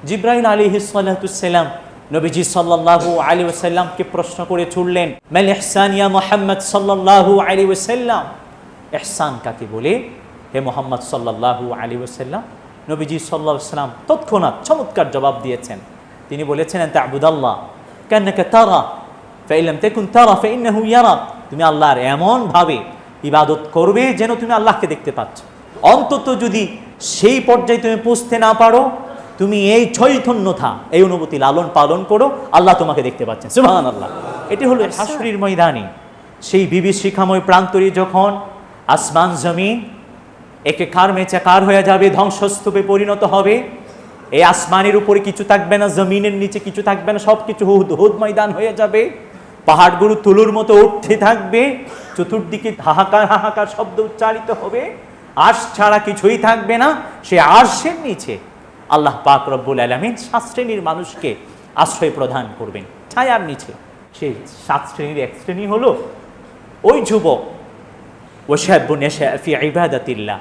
জিবরাইল আলাইহিস সালাতুস সালাম নবীজি সাল্লাল্লাহু আলাইহি ওয়াসাল্লামকে প্রশ্ন করে ছুড়লেন, মাল ইহসান ইয়া মুহাম্মদ সাল্লাল্লাহু আলাইহি ওয়াসাল্লাম, ইহসান কাকে বলে হে মুহাম্মদ সাল্লাল্লাহু আলাইহি ওয়াসাল্লাম? নবীজি সাল্লাল্লাহু আলাইহি ওয়াসাল্লাম তৎক্ষণাৎ চমৎকার জবাব দিয়েছেন। তিনি বলেছেন, আন তা'বুদাল্লাহ কান্নাকা তারা ফা ইন লাম তাকুন তারা ফা ইন্নাহু ইয়ারাক, তুমি আল্লাহর এমন ভাবে ইবাদত করবে যেন তুমি আল্লাহকে দেখতে পাচ্ছ। অন্তত যদি সেই পর্যায়ে তুমি পৌঁছতে না পারো, তুমি এই চৈতন্যতা, এই অনুভূতি লালন পালন করো, আল্লাহ তোমাকে দেখতে পাচ্ছেন। সুবহানাল্লাহ। এটি হলো হাসরের ময়দানে সেই বিভীষিকাময় প্রান্তরে যখন আসমান জমিন একাকার মেচাকার হয়ে যাবে, ধ্বংসস্তূপে পরিণত হবে। এই আসমানের উপরে কিছু থাকবে না, জমিনের নিচে কিছু থাকবে না, সব কিছু হুদ ময়দান হয়ে যাবে। পাহাড়গুলো তুলোর মতো উঠতে থাকবে, চতুর্দিকে হাহাকার হাহাকার শব্দ উচ্চারিত হবে, আরশ ছাড়া কিছুই থাকবে না। সে আরশের নিচে আল্লাহ পাক রব্বুল আলামিন 7 শ্রেণীর মানুষকে আশ্রয় প্রদান করবেন ছায়ার নিচে। সেই 7 শ্রেণীর এক শ্রেণী হলো ওই যুবক ওয়াশাবুন ইয়াশা ফি ইবাদাতিল্লাহ,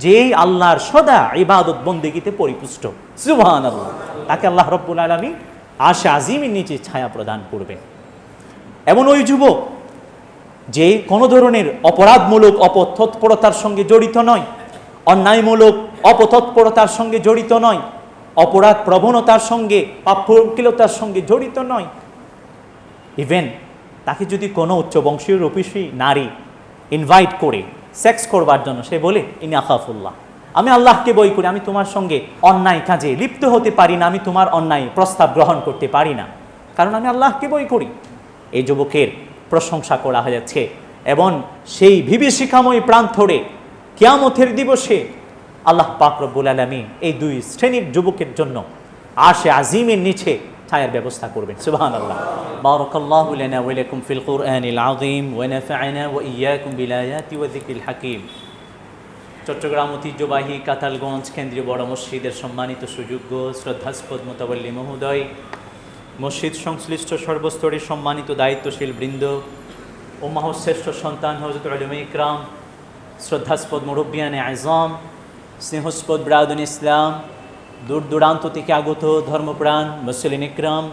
যেই আল্লাহর সদা ইবাদত বন্দেগীতে পরিপুষ্ট। সুবহানাল্লাহ। তাকে আল্লাহ রব্বুল আলামিন আরশে আজিমের নিচে ছায়া প্রদান করবেন। এমন ওই যুবক যে কোনো ধরনের অপরাধমূলক অপতৎপরতার সঙ্গে জড়িত নয়, অন্যায়মূলক অপতৎপরতার সঙ্গে জড়িত নয়, অপরাধ প্রবণতার সঙ্গে পাপকিলতার সঙ্গে জড়িত নয়। ইভেন তাকে যদি কোনো উচ্চবংশীয় রূপসী নারী ইনভাইট করে সেক্স করবার জন্য, সে বলে ইনি আখাফুল্লাহ, আমি আল্লাহকে ভয় করি, আমি তোমার সঙ্গে অন্যায় কাজে লিপ্ত হতে পারি না, আমি তোমার অন্যায় প্রস্তাব গ্রহণ করতে পারি না, কারণ আমি আল্লাহকে ভয় করি। এই যুবকের প্রশংসা করা হয়েছে এবং সেই বিভীষিকাময় প্রান্তরে কিয়ামতের দিবসে আল্লাহ পাক রব্বুল আলামিন এই 2 শ্রেণীর যুবকের জন্য আরশে আজিমের নিচে ছায়ার ব্যবস্থা করবেন। সুবহানাল্লাহ। বারাকাল্লাহু লানা ওয়া লাকুম ফিল কুরআনিল আযীম ওয়া নাফা'না ওয়া ইয়্যাকুম বিল আয়াতি ওয়া যিকরিল হাকীম। চট্টগ্রাম ঐতিহ্যবাহী কাতালগঞ্জ কেন্দ্রীয় বড় মসজিদের সম্মানিত সুযোগ্য শ্রদ্ধাস্পদ মুতাওয়াল্লি মহোদয়, মসজিদ সংশ্লিষ্ট সর্বস্তরের সম্মানিত দায়িত্বশীল বৃন্দ, উম্মাহর শ্রেষ্ঠ সন্তান হযরত উলামা ইকরাম, শ্রদ্ধাস্পদ মুরব্বিয়ানে আযম, স্নেহস্পদ ব্রাদুন ইসলাম, দূর দূরান্ত থেকে আগত ধর্মপ্রাণ মুসলিম ইকরাম,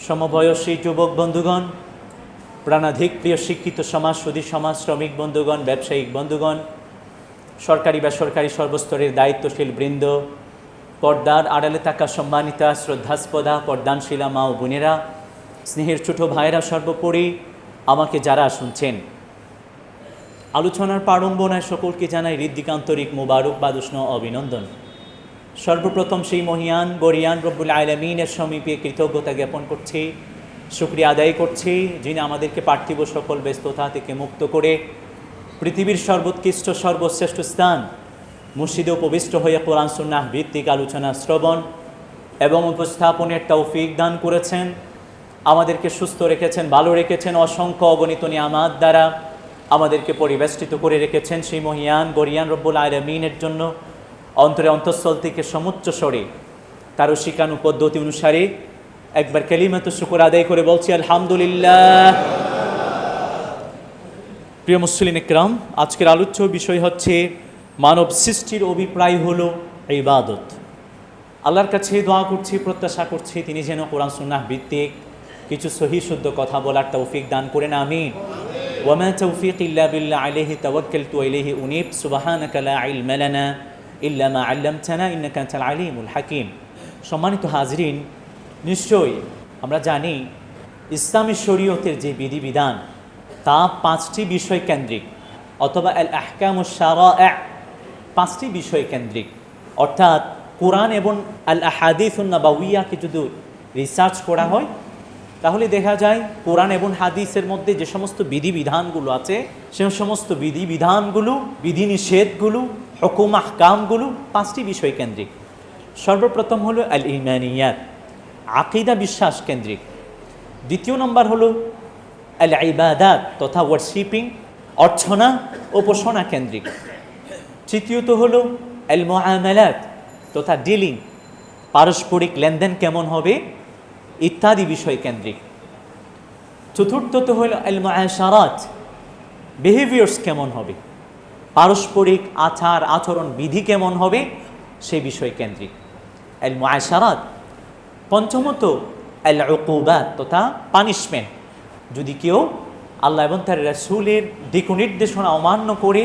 সমবয়সী যুবক বন্ধুগণ, প্রাণাধিক প্রিয় শিক্ষিত সমাজ, সুধী সমাজ, শ্রমিক বন্ধুগণ, ব্যবসায়িক বন্ধুগণ, সরকারি বেসরকারি সর্বস্তরের দায়িত্বশীল বৃন্দ, পর্দার আড়ালে থাকা সম্মানিতা শ্রদ্ধাস্পদা পর্দানশীলা মা ও বোনেরা, স্নেহের ছোট ভাইরা, সর্বোপরি আমাকে যারা শুনছেন, আলোচনার প্রারম্ভনায় সকলকে জানাই হৃদ্যিকান্তরিক মোবারকবাদ উষ্ণ অভিনন্দন। সর্বপ্রথম সেই মহিয়ান গরিয়ান রব্বুল আলামিনের সমীপে কৃতজ্ঞতা জ্ঞাপন করছি, শুকরিয়া আদায় করছি, যিনি আমাদেরকে পার্থিব সকল ব্যস্ততা থেকে মুক্ত করে পৃথিবীর সর্বোৎকৃষ্ট সর্বশ্রেষ্ঠ স্থান মসজিদে উপবিষ্ট হয়ে কোরআন সুন্নাহ ভিত্তিক আলোচনা শ্রবণ এবং উপস্থাপনের তৌফিক দান করেছেন। আমাদেরকে সুস্থ রেখেছেন, ভালো রেখেছেন, অসংখ্য অগণিত নিয়ামত দ্বারা আমাদেরকে পরিবেষ্টিত করে রেখেছেন। সেই মহিয়ান গরিয়ান রব্বুল আলামিনের জন্য অন্তরে অন্তঃস্থল থেকে সমুচ্চ স্বরে তারও শিখানো পদ্ধতি অনুসারে একবার কালিমাতু শুকর আদায় করে বলছি আলহামদুলিল্লাহ। প্রিয় মুসলিম ইকরাম, আজকের আলোচ্য বিষয় হচ্ছে মানব সৃষ্টির অভিপ্রায় হলো ইবাদত। আল্লাহর কাছে দোয়া করছি, প্রত্যাশা করছি তিনি যেন কোরআন সুন্নাহ ভিত্তিক কিছু সহিহ শুদ্ধ কথা বলার তৌফিক দান করেন। আমিন। ওয়ামা তাওফীকি ইল্লা বিল্লাহ আলাইহি তাওয়াক্কালতু ওয়া ইলাইহি উনীব সুবহানাকা লা ইলমা লানা ইল্লা মা আল্লামতানা ইন্নাকা আনতাল আলিমুল হাকীম। সম্মানিত হাজরিন, নিশ্চয়ই আমরা জানি ইসলামী শরীয়তের যে বিধিবিধান তা 5টি বিষয় কেন্দ্রিক, অথবা আল আহকামুশ শারা'a 5টি বিষয় কেন্দ্রিক। অর্থাৎ কোরআন এবং আল আহাদিসুন নাবাউইয়াকে যদি রিসার্চ করা হয় তাহলে দেখা যায় কোরআন এবং হাদিসের মধ্যে যে সমস্ত বিধিবিধানগুলো আছে সে সমস্ত বিধিবিধানগুলো, বিধিনিষেধগুলো, হুকুম আহকামগুলো 5টি বিষয় কেন্দ্রিক। সর্বপ্রথম হলো আল ঈমানিয়াত, আকীদা বিশ্বাস কেন্দ্রিক। দ্বিতীয় নম্বর হলো আল ইবাদাত তথা ওয়ারশিপিং, অর্চনা উপাসনা কেন্দ্রিক। তৃতীয়ত হলো আল মুআমালাত তথা ডিলিং, পারস্পরিক লেনদেন কেমন হবে ইত্যাদি বিষয় কেন্দ্রিক। চতুর্থত হলো আল মুআশারাত, বিহেভিয়ার্স কেমন হবে, পারস্পরিক আচার আচরণ বিধি কেমন হবে সেই বিষয় কেন্দ্রিক। আল মুআশারাত পঞ্চমত আল উকুবাত তথা পানিশমেন্ট। যদি কেউ আল্লাহ এবং তার রাসূলের দিক নির্দেশনা অমান্য করে,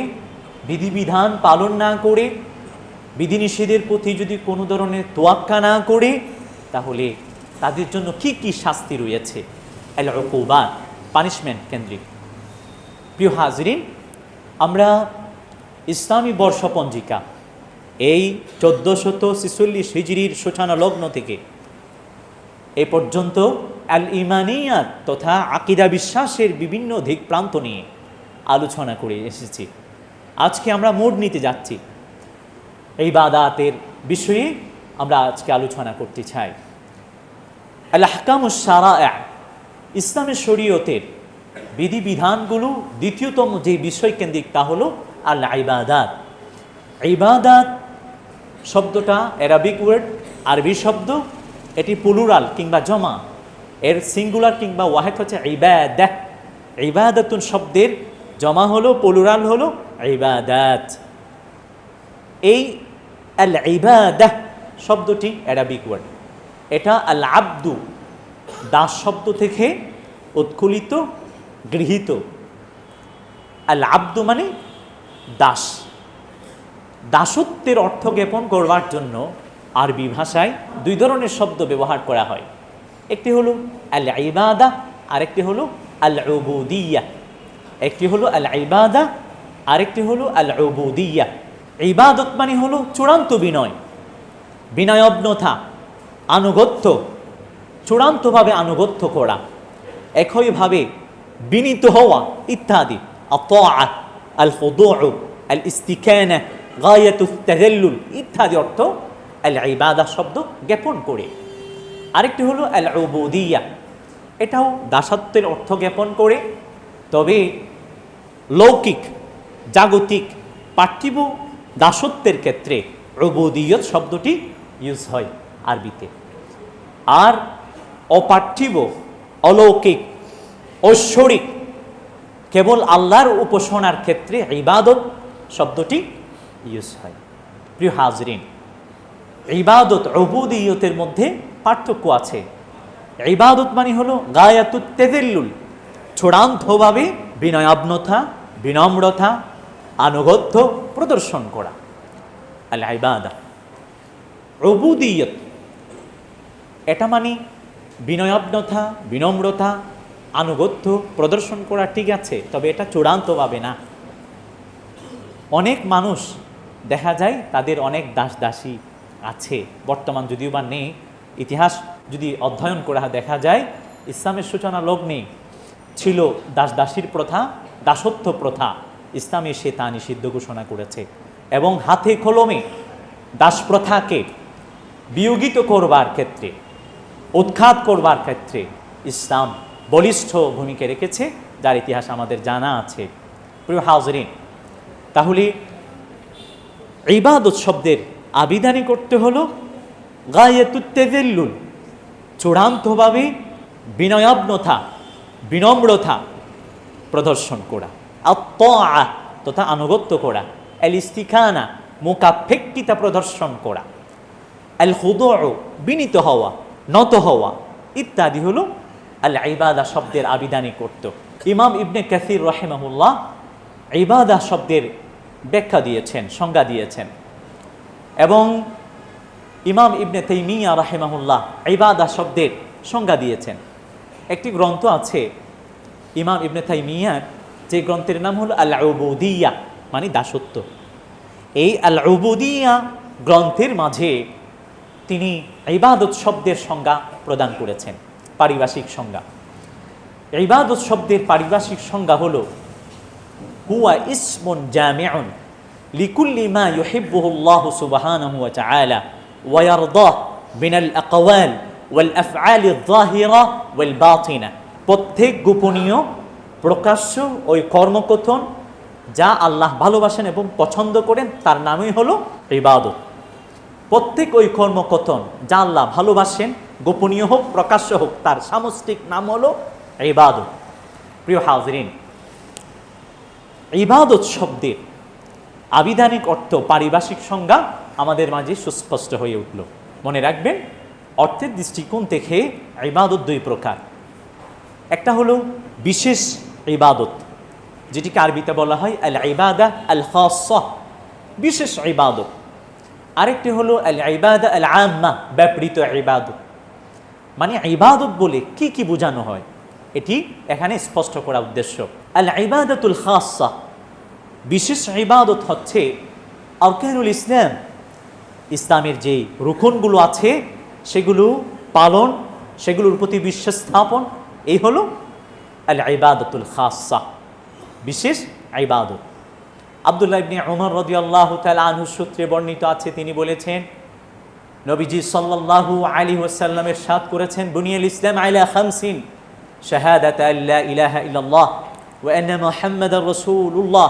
বিধিবিধান পালন না করে, বিধিনিষেধের প্রতি যদি কোনো ধরনের তোয়াক্কা না করে, তাহলে তাদের জন্য কি কি শাস্তি রয়েছে, আল উকুবাত, পানিশমেন্ট কেন্দ্রিক। প্রিয় হাজরিন, আমরা ইসলামী বর্ষপঞ্জিকা এই 1446 হিজরির সূচনা লগ্ন থেকে এ পর্যন্ত আল ইমানিয়াত তথা আকিদা বিশ্বাসের বিভিন্ন দিক প্রান্ত নিয়ে আলোচনা করে এসেছি। আজকে আমরা মোড় নিতে যাচ্ছি, ইবাদাতের বিষয়ে আমরা আজকে আলোচনা করতে চাই। আল আহকামুশ শারা'a, ইসলামের শরীয়তের বিধিবিধানগুলো দ্বিতীয়তম যে বিষয় কেন্দ্রিক তা হলো আল ইবাদাত। ইবাদাত শব্দটা অ্যারাবিক ওয়ার্ড, আরবি শব্দ, এটি প্লুরাল কিংবা জমা, এর সিঙ্গুলার কিংবা ওয়াহেদ হচ্ছে ইবাদাহ। ইবাদাতুন শব্দের জমা হলো, প্লুরাল হলো ইবাদাত। এই আল ইবাদাহ শব্দটি অ্যারাবিক ওয়ার্ড, এটা আল আব্দু দাস শব্দ থেকে উৎকুলিত, গৃহীত। আল আব্দু মানে দাস। দাসত্বের অর্থ জ্ঞাপন করবার জন্য আরবি ভাষায় দুই ধরনের শব্দ ব্যবহার করা হয়, একটি হলো আল ইবাদা, আরেকটি হলো আল উবুদিয়া। একটি হলো আল ইবাদা, আরেকটি হলো আল উবুদিয়া। ইবাদত মানে হলো চূড়ান্ত বিনয়, বিনয়গ্নতা, আনুগত্য, চূড়ান্তভাবে আনুগত্য করা, একইভাবে বিনীত হওয়া ইত্যাদি। আত-তাআত, আল খুদুউ, আল ইস্তিকানা, গায়াতুত তাযাল্লুল ইত্যাদি অর্থ আল ইবাদা শব্দ জ্ঞাপন করে। আরেকটি হলো আল উবুদিয়া, এটাও দাসত্বের অর্থ জ্ঞাপন করে, তবে লৌকিক, জাগতিক, পার্থিব দাসত্বের ক্ষেত্রে উবুদিয়ত শব্দটি ইউজ হয় আরবিতে। আর অপার্থিব, অলৌকিক, ঐশ্বরিক, কেবল আল্লাহর উপাসনার ক্ষেত্রে ইবাদত শব্দটি ইউজ হয়। প্রিয় হাজরিন, ইবাদত উবুদিয়তের মধ্যে পার্থক্য আছে। ইবাদত মানে হলো গায়াতুত তাযাল্লুল, চূড়ান্তভাবে বিনয়াবনতা, বিনম্রতা, আনুগত্য প্রদর্শন করা, আল ইবাদা। উবুদিয়ত এটা মানে বিনয়াবনতা, বিনম্রতা, আনুগত্য প্রদর্শন করা, ঠিক আছে, তবে এটা চূড়ান্তভাবে না। অনেক মানুষ দেখা যায় তাদের অনেক দাস দাসী আছে, বর্তমান যদিও বা নেই। ইতিহাস যদি অধ্যয়ন করা দেখা যায় ইসলামের সূচনা লগ্নে ছিল দাস দাসীর প্রথা, দাসত্ব প্রথা। ইসলামে সে তা নিষিদ্ধ ঘোষণা করেছে এবং হাতে কলমে দাস প্রথাকে বিয়োগিত করবার ক্ষেত্রে, উৎখাত করবার ক্ষেত্রে ইসলাম বলিষ্ঠ ভূমিকা রেখেছে, যার ইতিহাস আমাদের জানা আছে। প্রিয় হাজরিন, তাহলে ইবাদত শব্দের আবিধানি করতে হলো গায়াতুত তাযাল্লুল, চূড়ান্তভাবে বিনয়াবনতা, বিনম্রতা প্রদর্শন করা, আত-তাআ তথা আনুগত্য করা, আল ইস্তিকানা মুকাফেক্কিতা প্রদর্শন করা, আল খুদুউ বিনীত হওয়া, নত হওয়া ইত্যাদি হলো আল ইবাদা শব্দের আবিধানিক অর্থ। ইমাম ইবনে কাসির রাহিমাহুল্লাহ ইবাদা শব্দের ব্যাখ্যা দিয়েছেন, সংজ্ঞা দিয়েছেন, এবং ইমাম ইবনে তাইমিয়া রাহিমাহুল্লাহ ইবাদা শব্দের সংজ্ঞা দিয়েছেন। একটি গ্রন্থ আছে ইমাম ইবনে তাইমিয়ার, যে গ্রন্থের নাম হলো আল উবুদিয়া মানে দাসত্ব। এই আল উবুদিয়া গ্রন্থের মাঝে তিনি ইবাদত শব্দের সংজ্ঞা প্রদান করেছেন, পারিভাষিক সংজ্ঞা। ইবাদত শব্দের পারিভাষিক সংজ্ঞা হলো হুয়া ইসমুন জামিউন লিকুল্লি মা ইউহিব্বুহু আল্লাহু সুবহানাহু ওয়া তাআলা ওয়া ইয়ারদাহ মিনাল আকওয়াল ওয়াল আফআলি আয-যাহিরা ওয়াল বাতিনা। প্রত্যেক গোপনীয়, প্রকাশ্য ওই কর্মকথন যা আল্লাহ ভালোবাসেন এবং পছন্দ করেন তার নামই হলো ইবাদত। প্রত্যেক ওই কর্মকথন যা আল্লাহ ভালোবাসেন, গোপনীয় হোক প্রকাশ্য হোক, তার সামষ্টিক নাম হলো ইবাদত। প্রিয় হাজরিন, ইবাদত শব্দের আবিধানিক অর্থ, পারিভাষিক সংজ্ঞা আমাদের মাঝে সুস্পষ্ট হয়ে উঠল। মনে রাখবেন, অর্থের দৃষ্টিকোণ থেকে ইবাদত দুই প্রকার। একটা হলো বিশেষ ইবাদত, যেটিকে আরবিতে বলা হয় আল ইবাদা আল খাসসাহ, বিশেষ ইবাদত। আরেকটি হলো আল ইবাদা আল আম্মা, ব্যাপৃত ইবাদত। মানে ইবাদত বলে কি কি বোঝানো হয় এটি এখানে স্পষ্ট করা উদ্দেশ্য। আল ইবাদাতুল খাসসাহ, বিশেষ ইবাদত হচ্ছে আরকানুল ইসলাম, ইসলামের যে রুকনগুলো আছে সেগুলো পালন, সেগুলোর প্রতি বিশ্বাস স্থাপন, এই হলো আল ইবাদাতুল খাসসাহ, বিশেষ ইবাদত। আব্দুল্লাহ ইবনে উমর রাদিয়াল্লাহু তাআলা আনহু সূত্রে বর্ণিত আছে, তিনি বলেছেন নবীজি সাল্লাল্লাহু আলাইহি ওয়াসাল্লাম ইরশাদ করেছেন, বুনিয়াল ইসলাম আলা খামসিন, শাহাদাত আল্লা ইলাহা ইল্লাল্লাহ ওয়া আন্না মুহাম্মাদার রাসূলুল্লাহ,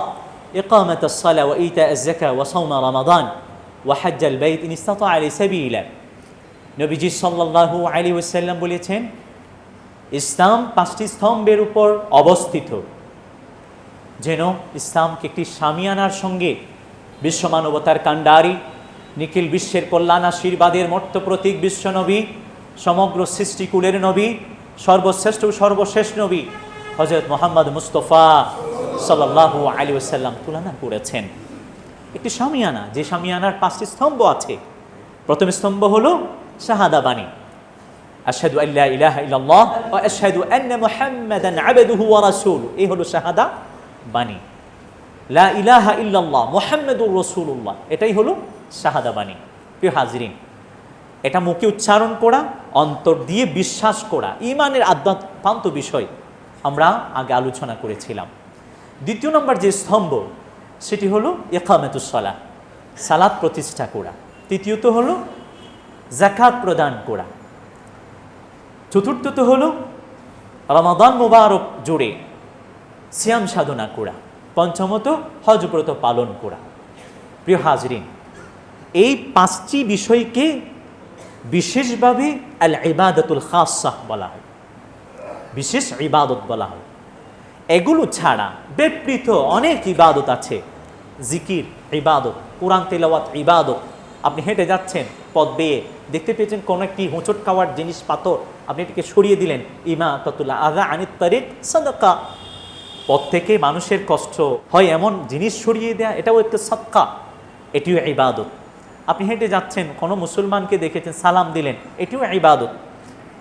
ইকামাতাস সালাহ ওয়া ইতাআজ যাকাত ওয়া সাওম রমাদান ওয়া হজ্জাল বাইত ইন ইসতাতা ইলাইহি সাবিলা। নবীজি সাল্লাল্লাহু আলাইহি ওয়াসাল্লাম বলেছেন, ইসলাম 5টি স্তম্ভের উপর অবস্থিত। যেন ইসলামকে একটি শামিয়ানার সঙ্গে বিশ্বমানবতার কাণ্ডারি, নিখিল বিশ্বের কল্যাণ আশীর্বাদের মর্ত প্রতীক বিশ্বনবী, সমগ্র সৃষ্টিকুলের নবী, সর্বশ্রেষ্ঠ সর্বশেষ নবী হযরত মুহাম্মদ মুস্তাফা সাল্লাল্লাহু আলাইহি ওয়াসাল্লাম তুলনা করেছেন। একটি শামিয়ানা, যে শামিয়ানার 5টি স্তম্ভ আছে। প্রথম স্তম্ভ হলো শাহাদা বাণী, আশহাদু আল্লা ইলাহা ইল্লাল্লাহ ওয়া আশহাদু আন্না মুহাম্মাদান আবদুহু ওয়া রাসূলুহু, এই হলো শাহাদা বাণী। লা ইলাহা ইল্লাল্লাহ মুহাম্মাদুর রাসূলুল্লাহ, এটাই হলো শাহাদা বাণী। প্রিয় হাজরিন, এটা মুখে উচ্চারণ করা, অন্তর দিয়ে বিশ্বাস করা, ঈমানের আদ্যান্ত বিষয় আমরা আগে আলোচনা করেছিলাম। দ্বিতীয় নম্বর যে স্তম্ভ সেটি হলো ইকামাতুস সালাহ, সালাত প্রতিষ্ঠা করা। তৃতীয়ত হলো যাকাত প্রদান করা। চতুর্থত হলো রমাদান মুবারক জুড়ে সিয়াম সাধনা করা। পঞ্চমত হজ ব্রত পালন করা। প্রিয় হাজরিন, এই 5টি বিষয়কে বিশেষভাবে আল ইবাদাতুল খাসসাহ বলা হয়, বিশেষ ইবাদত বলা হয়। এগুলো ছাড়া ব্যাপৃত অনেক ইবাদত আছে। জিকির ইবাদত, কোরআন তেলাওয়াত ইবাদত। আপনি হেঁটে যাচ্ছেন, পথ বেয়ে দেখতে পেয়েছেন কোনো একটি হোঁচট খাওয়ার জিনিস, পাথর, আপনি এটিকে সরিয়ে দিলেন, ইমাতাতুল আযা আনিত তারিক সাদাকা। পথ থেকে মানুষের কষ্ট হয় এমন জিনিস সরিয়ে দেয়া, এটাও একটা সাদকা, এটিও ইবাদত। আপনি হেঁটে যাচ্ছেন, কোনো মুসলমানকে দেখেছেন, সালাম দিলেন, এটিও ইবাদত।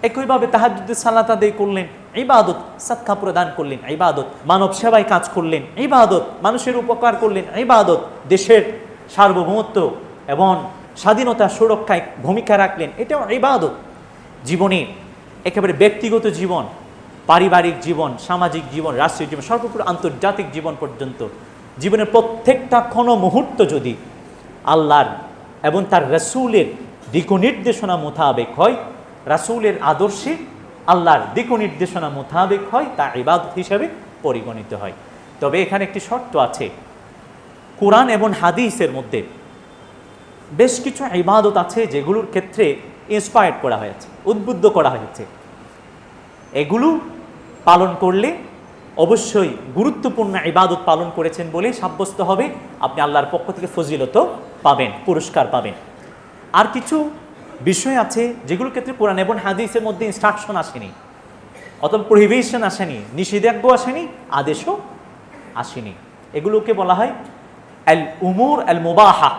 একইভাবে তাহাজ্জুদের সালাত আদায় করলেন, ইবাদত। সাদকা প্রদান করলেন, ইবাদত। মানব সেবায় কাজ করলেন, ইবাদত। মানুষের উপকার করলেন, ইবাদত। দেশের সার্বভৌমত্ব এবং স্বাধীনতা সুরক্ষায় ভূমিকা রাখলেন, এটাও ইবাদত। জীবনে একেবারে ব্যক্তিগত জীবন, পারিবারিক জীবন, সামাজিক জীবন, রাষ্ট্রীয় জীবন, সর্বোপরি আন্তর্জাতিক জীবন পর্যন্ত জীবনের প্রত্যেকটা ক্ষণ মুহূর্ত যদি আল্লাহর এবং তার রাসূলের দিক নির্দেশনা মোতাবেক হয়, রাসূলের আদর্শে আল্লাহর দিক নির্দেশনা মোতাবেক হয়, তা ইবাদত হিসাবে পরিগণিত হয়। তবে এখানে একটি শর্ত আছে, কোরআন এবং হাদিসের মধ্যে বেশ কিছু ইবাদত আছে যেগুলোর ক্ষেত্রে ইন্সপায়ার্ড করা হয়েছে, উদ্বুদ্ধ করা হয়েছে। এগুলো পালন করলে অবশ্যই গুরুত্বপূর্ণ ইবাদত পালন করেছেন বলে সাব্যস্ত হবে, আপনি আল্লাহর পক্ষ থেকে ফজিলত পাবেন, পুরস্কার পাবেন। আর কিছু বিষয় আছে যেগুলোর ক্ষেত্রে কোরআন এবং হাদিসের মধ্যে ইনস্ট্রাকশন আসেনি, অথবা প্রহিবিশন আসেনি, নিষেধাজ্ঞা আসেনি, আদেশও আসেনি। এগুলোকে বলা হয় আল উমুর আল মুবাহা,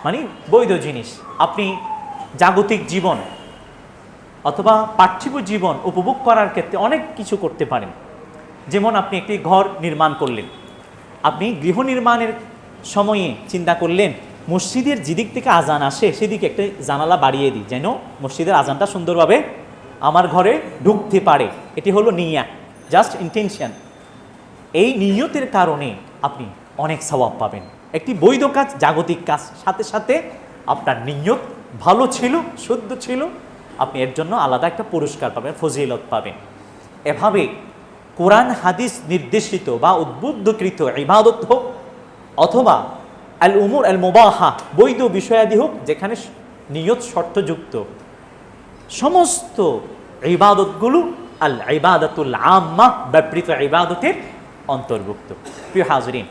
মানে বৈধ জিনিস। আপনি জাগতিক জীবন অথবা পার্থিব জীবন উপভোগ করার ক্ষেত্রে অনেক কিছু করতে পারেন। যেমন আপনি একটি ঘর নির্মাণ করলেন, আপনি গৃহ নির্মাণের সময়ে চিন্তা করলেন মসজিদের যেদিক থেকে আজান আসে সেদিকে একটা জানালা বাড়িয়ে দিই, যেন মসজিদের আজানটা সুন্দরভাবে আমার ঘরে ঢুকতে পারে। এটি হলো নিয়া, জাস্ট ইন্টেনশন। এই নিয়তের কারণে আপনি অনেক সওয়াব পাবেন। একটি বৈধ কাজ, জাগতিক কাজ, সাথে সাথে আপনার নিয়ত ভালো ছিল, শুদ্ধ ছিল, আপনি এর জন্য আলাদা একটা পুরস্কার পাবেন, ফজিলত পাবেন। এভাবে কোরআন হাদিস নির্দেশিত বা উদ্বুদ্ধকৃত ইবাদত হোক অথবা আল উমুর আল মুবাহা বৈধ বিষয়াদি হোক, যেখানে নিয়ত শর্তযুক্ত, সমস্ত ইবাদতগুলো আল ইবাদাতুল আম্মা ব্যাপৃত ইবাদতের অন্তর্ভুক্ত। প্রিয় হাজরিন,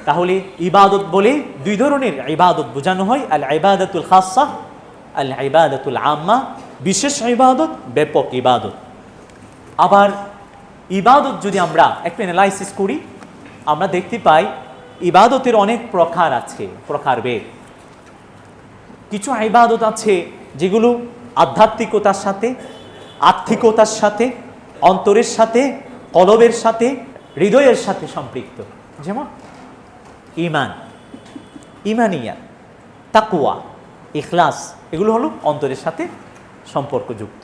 তাহলে ইবাদত বলে দুই ধরনের ইবাদত বোঝানো হয়, আল ইবাদাতুল খাসসাহ আল ইবাদাতুল আম্মা, বিশেষ ইবাদত, ব্যাপক ইবাদত। আবার ইবাদত যদি আমরা একটু অ্যানালাইসিস করি, আমরা দেখতে পাই ইবাদতের অনেক প্রকার আছে, প্রকারভেদ। কিছু ইবাদত আছে যেগুলো আধ্যাত্মিকতার সাথে, আত্মিকতার সাথে, অন্তরের সাথে, কলবের সাথে, হৃদয়ের সাথে সম্পৃক্ত। যেমন ঈমান, ঈমানিয়া, তাকওয়া, ইখলাস, এগুলো হলো অন্তরের সাথে সম্পর্কযুক্ত।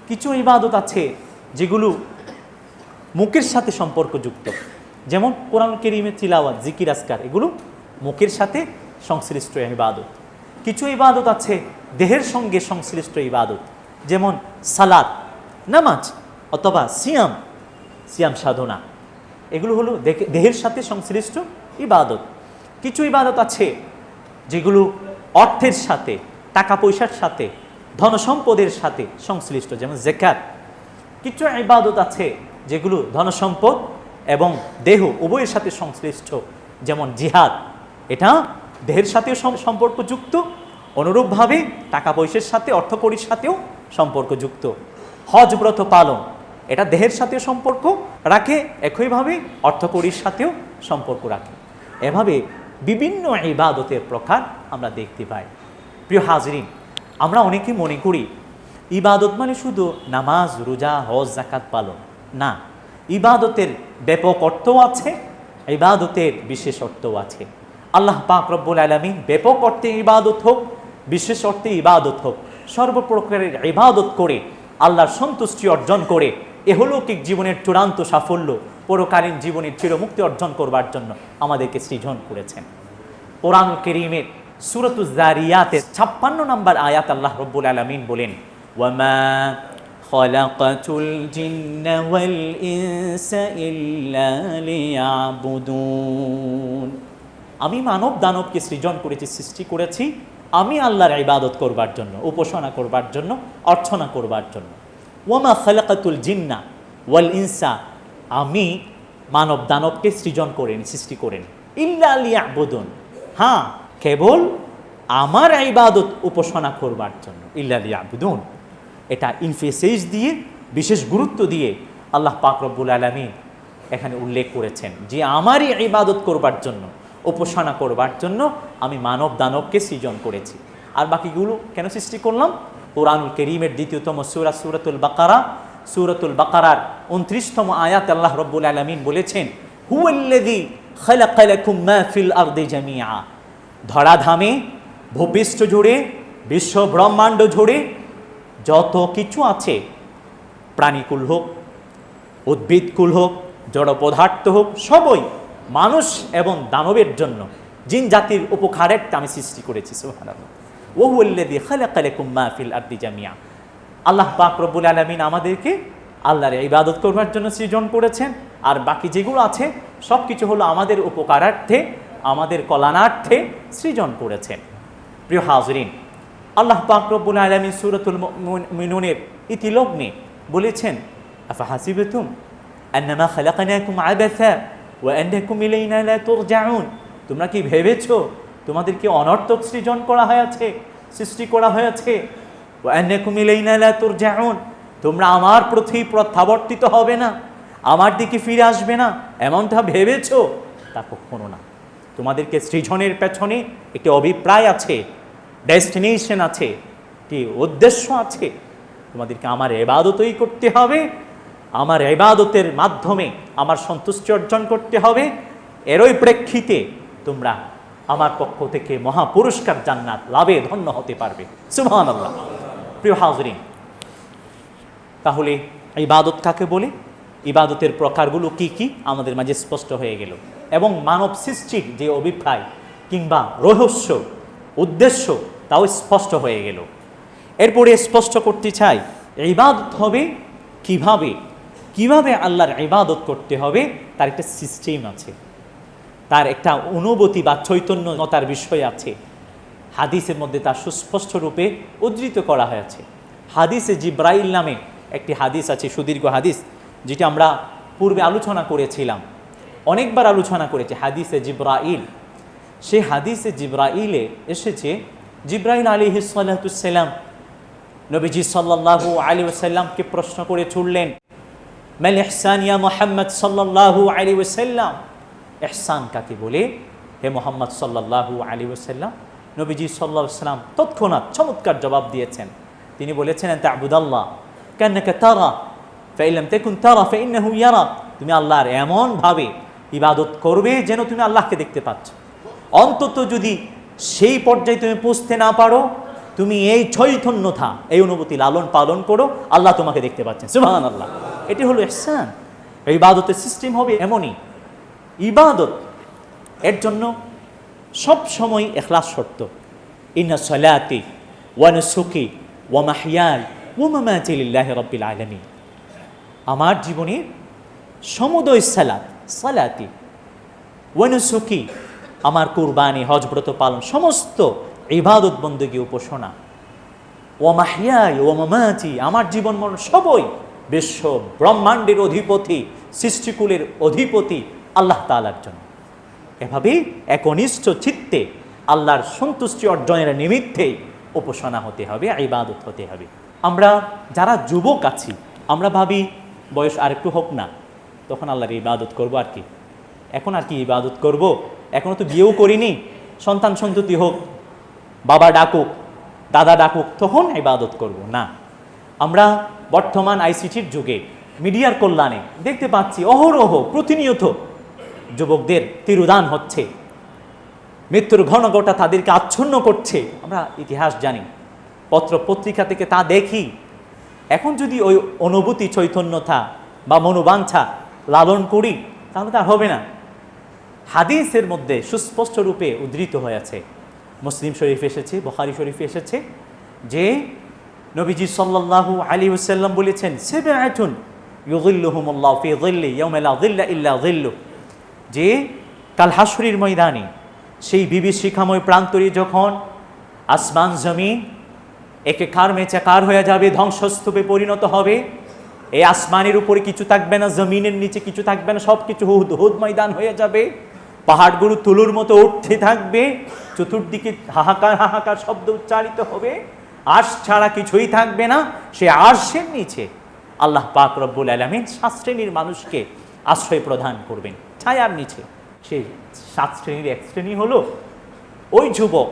কিছু ইবাদত আছে যেগুলো মুখের সাথে সম্পর্কযুক্ত, যেমন কোরআন কারীমের তিলাওয়াত, জিকির, আজকার, এগুলো মুখের সাথে সংশ্লিষ্ট ইবাদত। কিছু ইবাদত আছে দেহের সঙ্গে সংশ্লিষ্ট ইবাদত, যেমন সালাত, নামাজ অথবা সিয়াম, সিয়াম সাধনা, এগুলো হলো দেহের সাথে সংশ্লিষ্ট ইবাদত। কিছু ইবাদত আছে যেগুলো অর্থের সাথে, টাকা পয়সার সাথে, ধনসম্পদের সাথে সংশ্লিষ্ট, যেমন যাকাত। কিছু ইবাদত আছে যেগুলো ধনসম্পদ এবং দেহ উভয়ের সাথে সংশ্লিষ্ট, যেমন জিহাদ, এটা দেহের সাথেও সম্পর্কযুক্ত, অনুরূপভাবে টাকা পয়সার সাথে, অর্থকড়ির সাথেও সম্পর্কযুক্ত। হজ ব্রত পালন, এটা দেহের সাথেও সম্পর্ক রাখে, একইভাবে অর্থকড়ির সাথেও সম্পর্ক রাখে। এভাবে বিভিন্ন ইবাদতের প্রকার আমরা দেখতে পাই। প্রিয় হাজরিন, আমরা অনেকে মনে করি ইবাদত মানে শুধু নামাজ, রোজা, হজ, যাকাত পালন। না, ইবাদতের ব্যাপক অর্থও আছে, ইবাদতের বিশেষ অর্থও আছে। আল্লাহ পাক রব্বুল আলামিন ব্যাপক অর্থে ইবাদত হোক, বিশেষ অর্থে ইবাদত হোক, সর্বপ্রকারের ইবাদত করে আল্লাহর সন্তুষ্টি অর্জন করে এহলৌকিক জীবনের চূড়ান্ত সাফল্য, পরকালীন জীবনের চিরমুক্তি অর্জন করবার জন্য আমাদেরকে সৃজন করেছেন। কোরআন কারীমের সূরাতুজ যারিয়াতের 56 নম্বর আয়াত আল্লাহ রব্বুল আলামিন বলেন, ওয়ামা খালাকাতুল জিন্না ওয়াল ইনসা ইল্লা লিয়াবুদুন। আমি মানব দানবকে সৃজন করেছি, সৃষ্টি করেছি আমি আল্লাহর ইবাদত করবার জন্য, উপাসনা করবার জন্য, অর্চনা করবার জন্য। ওয়ামা খালাকাতুল জিন্না ওয়াল ইনসা, আমি মানব দানবকে সৃজন করেন, সৃষ্টি করেন, ইল্লা লিয়াবুদুন, হ্যাঁ কেবল আমার ইবাদত উপাসনা করবার জন্য। ইল্লা লিয়াবুদুন, এটা ইনফেসিস দিয়ে, বিশেষ গুরুত্ব দিয়ে আল্লাহ পাক রব্বুল আলামিন এখানে উল্লেখ করেছেন যে আমারই ইবাদত করবার জন্য, উপাসনা করবার জন্য আমি মানব দানবকে সৃজন করেছি। আর বাকিগুলো কেন সৃষ্টি করলাম? কোরআনুল কারীমের দ্বিতীয়তম সূরা সূরাতুল বাকারা, সূরাতুল বাকারার 29তম আয়াত আল্লাহ রব্বুল আলামিন বলেছেন, হুয়াল্লাযী খালাকা লাকুম মা ফিল আরদি জামিআ। ধরাধামে, ভূপৃষ্ঠ জুড়ে, বিশ্ব ব্রহ্মাণ্ড জুড়ে যত কিছু আছে, প্রাণীকুল হোক, উদ্ভিদকুল হোক, জড় পদার্থ হোক, সবই মানুষ এবং দানবের জন্য, জিন জাতির উপকারার্থে আমি সৃষ্টি করেছি। সুবহানাল্লাহ। ওয়া হুয়াল্লাযী খালাকা লাকুম মা ফিল আরদি জামিআ। আল্লাহ পাক রব্বুল আলামিন আমাদেরকে আল্লাহর ইবাদত করবার জন্য সৃজন করেছেন, আর বাকি যেগুলো আছে সব কিছু হলো আমাদের উপকারার্থে, আমাদের কল্যাণার্থে সৃজন করেছেন। প্রিয় হাজরিন, আল্লাহ পাক রব্বুল আলামিন সূরাতুল মুমিনুনের ইতিলগ্নে বলেছেন, আফাহাসিবতুম আন্নামা খালাকনাকুম আবাসা ওয়া আন্নাকুম ইলাইনা লা তুরজাউন। তোমরা কি ভেবেছো তোমাদেরকে অনর্থক সৃজন করা হয়েছে, সৃষ্টি করা হয়েছে? ওয়া আন্নাকুম ইলাইনা লা তুরজাউন, তোমরা আমার প্রতি প্রত্যাবর্তিত হবে না, আমার দিকে ফিরে আসবে না, এমনটা ভেবেছো? তা কখনো না। তোমাদেরকে সৃজনের পেছনে একটি অভিপ্রায় আছে, ডেস্টিনেশন আছে, একটি উদ্দেশ্য আছে। তোমাদেরকে আমার ইবাদতই করতে হবে, আমার ইবাদতের মাধ্যমে আমার সন্তুষ্টি অর্জন করতে হবে। এরই প্রেক্ষিতে তোমরা আমার পক্ষ থেকে মহা পুরস্কার জান্নাত লাভে ধন্য হতে পারবে। সুবহানাল্লাহ। প্রিয় হাজরিন, তাহলে ইবাদত কাকে বলে, ইবাদতের প্রকারগুলো কি কি আমাদের মাঝে স্পষ্ট হয়ে গেল, এবং মানব সৃষ্টির যে অভিপ্রায় কিংবা রহস্য, উদ্দেশ্য তাও স্পষ্ট হয়ে গেল। এরপরে স্পষ্ট করতে চাই ইবাদত হবে কিভাবে, কিভাবে আল্লাহর ইবাদত করতে হবে তার একটা সিস্টেম আছে, তার একটা অনুভূতি বা চৈতন্যতার বিষয় আছে। হাদিসের মধ্যে তা সুস্পষ্ট রূপে উদ্ধৃত করা হয়েছে। হাদিসে জিব্রাইল নামে একটি হাদিস আছে, সুদীর্ঘ হাদিস, যেটি আমরা পূর্বে আলোচনা করেছিলাম, অনেকবার আলোচনা করেছি। হাদিসে জিব্রাইল, সেই হাদিসে জিব্রাইলে এসেছে জিব্রাইল আলাইহিস সালাতুস সালাম নবীজি সাল্লাল্লাহু আলাইহি ওয়াসাল্লামকে প্রশ্ন করে ছুড়লেন, মাল ইহসান ইয়া মুহাম্মদ সাল্লাল্লাহু আলাইহি ওয়াসাল্লাম, ইহসান কাকে বলে হে মুহাম্মদ সাল্লাল্লাহু আলাইহি ওয়াসাল্লাম? নবীজি সাল্লাল্লাহু আলাইহি ওয়াসাল্লাম তৎক্ষণাৎ চমৎকার জবাব দিয়েছেন। তিনি বলেছেন, আন তা'বুদাল্লাহ কান্নাকা তারা ফাইন লাম তাকুন তারা ফাইন্নাহু ইয়ারাক, তুমি আল্লাহর এমন ভাবে ইবাদত করবে যেন তুমি আল্লাহকে দেখতে পাচ্ছ। অন্তত যদি সেই পর্যায়ে তুমি পৌঁছতে না পারো, তুমি এই চৈতন্যতা, এই অনুভূতি লালন পালন করো, আল্লাহ তোমাকে দেখতে পাচ্ছেন। সুবহানাল্লাহ, এটি হলো ইহসান। ইবাদতের সিস্টেম হবে এমনই। ইবাদত এর জন্য সব সময় ইখলাস শর্ত। ইন্না সালাতি ওয়া নুসুকি ওয়া মাহইয়াই ওয়া মামাতি লিল্লাহি রাব্বিল আলামিন, আমার জীবনের সমুদয় সালাতি ওয়া নুসুকি, আমার কুরবানি, হজ, ব্রত পালন, সমস্ত ইবাদত বন্দেগী, উপাসনা, ওয়া মাহইয়াই ওয়া মামাতি, আমার জীবন মরণ সবই বিশ্ব ব্রহ্মাণ্ডের অধিপতি, সৃষ্টিকুলের অধিপতি আল্লাহ তাআলার জন্য। এভাবেই একনিষ্ঠ চিত্তে আল্লাহর সন্তুষ্টি অর্জনের নিমিত্তেই উপাসনা হতে হবে, ইবাদত হতে হবে। আমরা যারা যুবক আছি, আমরা ভাবি বয়স আর একটু হোক না, তখন আল্লাহর ইবাদত করব। আর কি এখন আর কি ইবাদত করব, এখনও তো বিয়েও করিনি, সন্তান সন্ততি হোক, বাবা ডাকুক, দাদা ডাকুক, তখন ইবাদত করব না। আমরা বর্তমান আইসিটির যুগে, মিডিয়ার কল্যাণে দেখতে পাচ্ছি অহরহ প্রতিনিয়ত যুবকদের তিরোধান হচ্ছে, মৃত্যুর ঘনঘটা তাদেরকে আচ্ছন্ন করছে। আমরা ইতিহাস জানি, পত্র পত্রিকা থেকে তা দেখি। এখন যদি ওই অনুভূতি, চৈতন্যতা বা মনোবাঞ্ছা লালন করি, তাহলে তা হবে না। হাদিসের মধ্যে সুস্পষ্ট রূপে উদ্ধৃত হয়েছে, মুসলিম শরীফ এসেছে, বুখারী শরীফে এসেছে, যে নবীজি সাল্লাল্লাহু আলাইহি ওয়াসাল্লাম বলেছেন, সাবআতুন ইউযিল্লুহুমুল্লাহু ফি যিল্লি ইয়াওমা লা যিল্লা ইল্লা যিল্লু, যে কাল হাসরের ময়দানে, সেই বিভীষিকাময় প্রান্তরে যখন আসমান জমিন একাকার মেচাকার হয়ে যাবে, ধ্বংসস্তূপে পরিণত হবে, এই আসমানের উপরে কিছু থাকবে না, জমিনের নিচে কিছু থাকবে না, সব কিছু হুদ ময়দান হয়ে যাবে, পাহাড়গুলো তুলোর মতো উঠতে থাকবে, চতুর্দিকে হাহাকার হাহাকার শব্দ উচ্চারিত হবে, আরশ ছাড়া কিছুই থাকবে না। সে আরশের নিচে আল্লাহ পাক রব্বুল আলামিন 7 শ্রেণীর মানুষকে আশ্রয় প্রদান করবেন ছায়ার নিচে। সেই 7 শ্রেণীর এক শ্রেণী হলো ওই যুবক,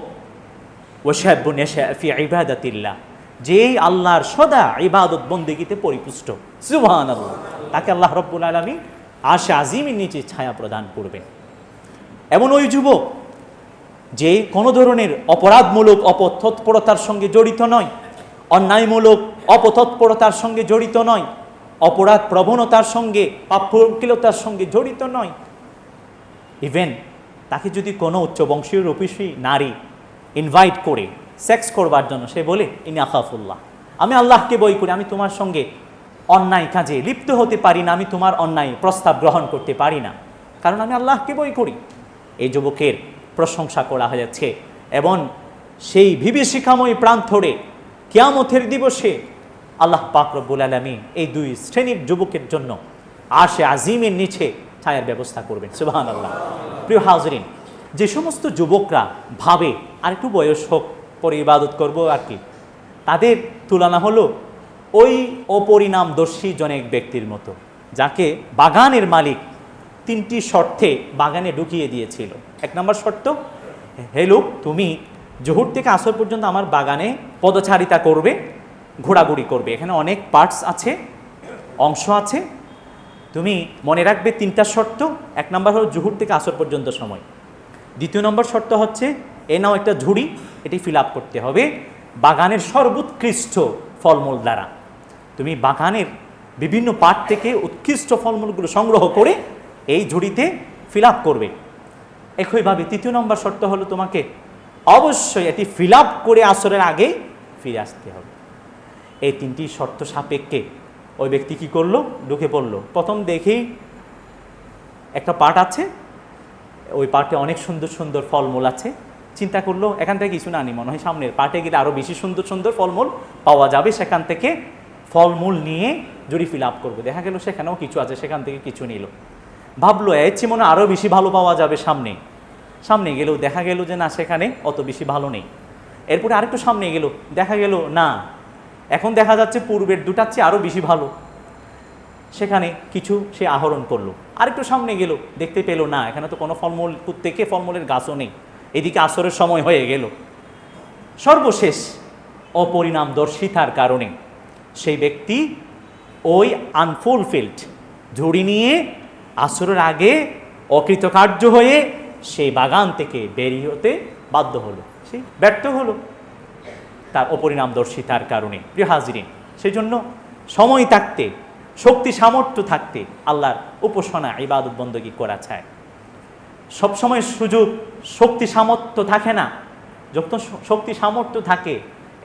ওয়াশাবুন ইয়াশা ফি ইবাদাতিল্লাহ, যে আল্লাহর সদা ইবাদত বন্দেগীতে পরিপুষ্ট। সুবহানাল্লাহ, তাকে আল্লাহ রব্বুল আলামিন আরশে আজিমের নিচে ছায়া প্রদান করবেন। এমন ওই যুবক যে কোনো ধরনের অপরাধমূলক অপতৎপরতার সঙ্গে জড়িত নয়, অন্যায়মূলক অপতৎপরতার সঙ্গে জড়িত নয়, অপরাধ প্রবণতার সঙ্গে, পাপকিলতার সঙ্গে জড়িত নয়। ইভেন তাকে যদি কোনো উচ্চবংশীয় রূপসী নারী ইনভাইট করে সেক্স করবার জন্য, সে বলে, ইনি আখাফুল্লাহ, আমি আল্লাহকে ভয় করি, আমি তোমার সঙ্গে অন্যায় কাজে লিপ্ত হতে পারি না, আমি তোমার অন্যায় প্রস্তাব গ্রহণ করতে পারি না, কারণ আমি আল্লাহকে ভয় করি। এই যুবকের প্রশংসা করা হয়েছে এবং সেই বিভীষিকাময় প্রান্তরে কিয়ামতের দিবসে আল্লাহ পাক রব্বুল আলামিন এই 2 শ্রেণীর যুবকের জন্য আরশে আজিমের নিচে ছায়ার ব্যবস্থা করবেন। সুবহানাল্লাহ। প্রিয় হাজরিন, যে সমস্ত যুবকরা ভাবে আর একটু বয়স হোক পরে ইবাদত করব আর কি, তাদের তুলনা হলো ওই অপরিণামদর্শী জনক ব্যক্তির মতো, যাকে বাগানের মালিক 3টি শর্তে বাগানে ঢুকিয়ে দিয়েছিল। 1 নম্বর শর্ত, হে লোক, তুমি জোহর থেকে আসর পর্যন্ত আমার বাগানে পদচারিতা করবে, ঘোরাঘুরি করবে, এখানে অনেক পার্টস আছে, অংশ আছে, তুমি মনে রাখবে 3টা শর্ত। 1 নম্বর হলো জোহর থেকে আসর পর্যন্ত সময়। 2 নম্বর শর্ত হচ্ছে, এ নাও একটা ঝুড়ি, এটি ফিল আপ করতে হবে বাগানের সর্বোৎকৃষ্ট ফলমূল দ্বারা। তুমি বাগানের বিভিন্ন পার্ট থেকে উৎকৃষ্ট ফলমূলগুলো সংগ্রহ করে এই ঝুড়িতে ফিল আপ করবে। একইভাবে 3 নম্বর শর্ত হলো, তোমাকে অবশ্যই এটি ফিল আপ করে আসরের আগেই ফিরে আসতে হবে। এই 3টি শর্ত সাপেক্ষে ওই ব্যক্তি কী করলো, ঢুকে পড়লো। প্রথম দেখেই একটা পার্ট আছে, ওই পার্টে অনেক সুন্দর সুন্দর ফলমূল আছে, চিন্তা করলো এখান থেকে কিছু না নি, মনে হয় সামনের পার্টে গেলে আরও বেশি সুন্দর সুন্দর ফলমূল পাওয়া যাবে, সেখান থেকে ফলমূল নিয়ে জুড়ি ফিল আপ করবে। দেখা গেল সেখানেও কিছু আছে, সেখান থেকে কিছু নিল, ভাবলো এর চেয়ে মনে আরও বেশি ভালো পাওয়া যাবে সামনে। সামনে গেলেও দেখা গেল যে না, সেখানে অত বেশি ভালো নেই। এরপরে আরেকটু সামনে গেল, দেখা গেল না, এখন দেখা যাচ্ছে পূর্বের দুটার চেয়ে আরও বেশি ভালো। সেখানে কিছু সে আহরণ করলো। আরেকটু সামনে গেল, দেখতে পেল না, এখানে তো কোনো ফলমূল, প্রত্যেকে ফলমূলের গাছও নেই, এদিকে আসরের সময় হয়ে গেল। সর্বশেষ অপরিণামদর্শিতার কারণে সেই ব্যক্তি ওই আনফুলফিল্ড ঝুড়ি নিয়ে আসরের আগে অকৃতকার্য হয়ে সেই বাগান থেকে বেরিয়ে হতে বাধ্য হলো, সে ব্যর্থ হলো তার অপরিণামদর্শিতার কারণে। প্রিয় হাজিরিন, সেই জন্য সময় থাকতে, শক্তি সামর্থ্য থাকতে আল্লাহর উপাসনা ইবাদত বندگی করা চায়। সবসময় সুযোগ শক্তি সামর্থ্য থাকে না, যখন শক্তি সামর্থ্য থাকে,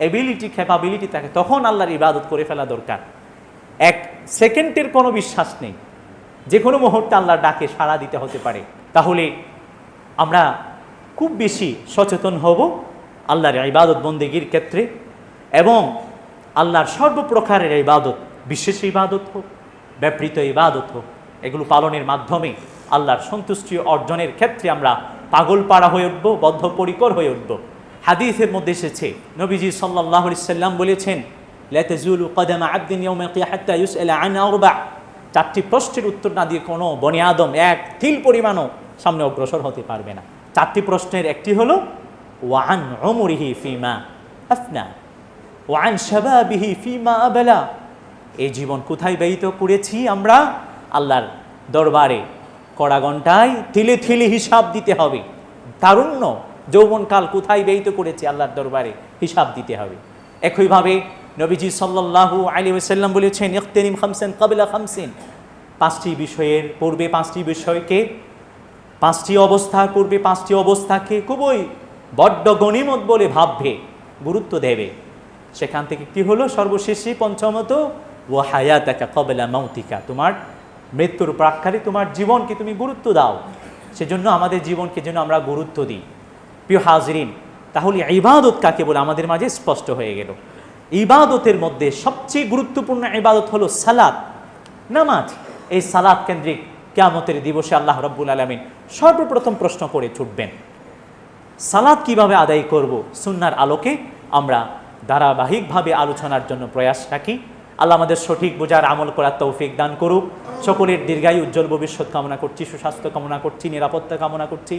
এবিলিটি ক্যাপাবিলিটি থাকে, তখন আল্লাহর ইবাদত করে ফেলা দরকার। এক সেকেন্ডের কোনো বিশ্বাস নেই, যে কোনো মুহূর্তে আল্লাহর ডাকে সাড়া দিতে হতে পারে। তাহলে আমরা খুব বেশি সচেতন হব আল্লাহর ইবাদত বন্দেগীর ক্ষেত্রে, এবং আল্লাহর সর্বপ্রকারের ইবাদত, বিশেষ ইবাদত হোক, ব্যাপৃত ইবাদত হোক, এগুলো পালনের মাধ্যমে আল্লাহর সন্তুষ্টি অর্জনের ক্ষেত্রে আমরা পাগল পাড়া হয়ে উঠব, বদ্ধপরিকর হয়ে উঠব। হাদিসের মধ্যে এসেছে, নবীজি সাল্লাল্লাহু আলাইহি সাল্লাম বলেছেন, লা তাজুলু কদামা আবদিন ইয়াউমাল কিয়ামাহ হাত্তা ইউসআলা আন আরবা। চারটি প্রশ্নের উত্তর না দিয়ে কোনো বনি আদম এক তিল পরিমাণও সামনে অগ্রসর হতে পারবে না। চারটি প্রশ্নের একটি হলো ওয়ান উমরিহি ফিমা আফনা ওয়ান শাবাবিহি ফিমা আবলা। এই জীবন কোথায় ব্যয়িত করেছি আমরা, আল্লাহর দরবারে কড়া ঘণ্টায় তিলে তিলে হিসাব দিতে হবে। তারুণ্য যৌবনকাল কোথায় ব্যয়িত করেছি, আল্লাহর দরবারে হিসাব দিতে হবে। একইভাবে নবীজি সাল্লাল্লাহু আলাইহি ওয়াসাল্লাম বলেছেন, ইগতানিম খামসান ক্বাবলা খামসিন। পাঁচটি বিষয়ের পূর্বে পাঁচটি বিষয়কে, পাঁচটি অবস্থার পূর্বে পাঁচটি অবস্থাকে খুবই বড্ড গনিমত বলে ভাববে, গুরুত্ব দেবে। সেখান থেকে কি হলো, সর্বশেষে পঞ্চমত, ওয়া হায়াতাকা ক্বাবলা মাউতিকা, তোমার মৃত্যুর প্রাক্কালে তোমার জীবনকে তুমি গুরুত্ব দাও। সেজন্য আমাদের জীবনকে যেন আমরা গুরুত্ব দিই। প্রিয় হাজিরিন, তাহলে ইবাদত কাকে বলে আমাদের মাঝে স্পষ্ট হয়ে গেল। ইবাদতের মধ্যে সবচেয়ে গুরুত্বপূর্ণ ইবাদত হলো সালাত, নামাজ। এই সালাত কেন্দ্রিক কিয়ামতের দিবসে আল্লাহ রাব্বুল আলামিন সর্বপ্রথম প্রশ্ন করে ছুটবেন, সালাত কিভাবে আদায় করব। সুন্নাহর আলোকে আমরা ধারাবাহিকভাবে আলোচনার জন্য প্রয়াস রাখি। আল্লাহ আমাদের সঠিক বোঝার, আমল করার তৌফিক দান করুক। সকলের দীর্ঘায়ু, উজ্জ্বল ভবিষ্যৎ কামনা করছি, সুস্বাস্থ্য কামনা করছি, নিরাপত্তা কামনা করছি।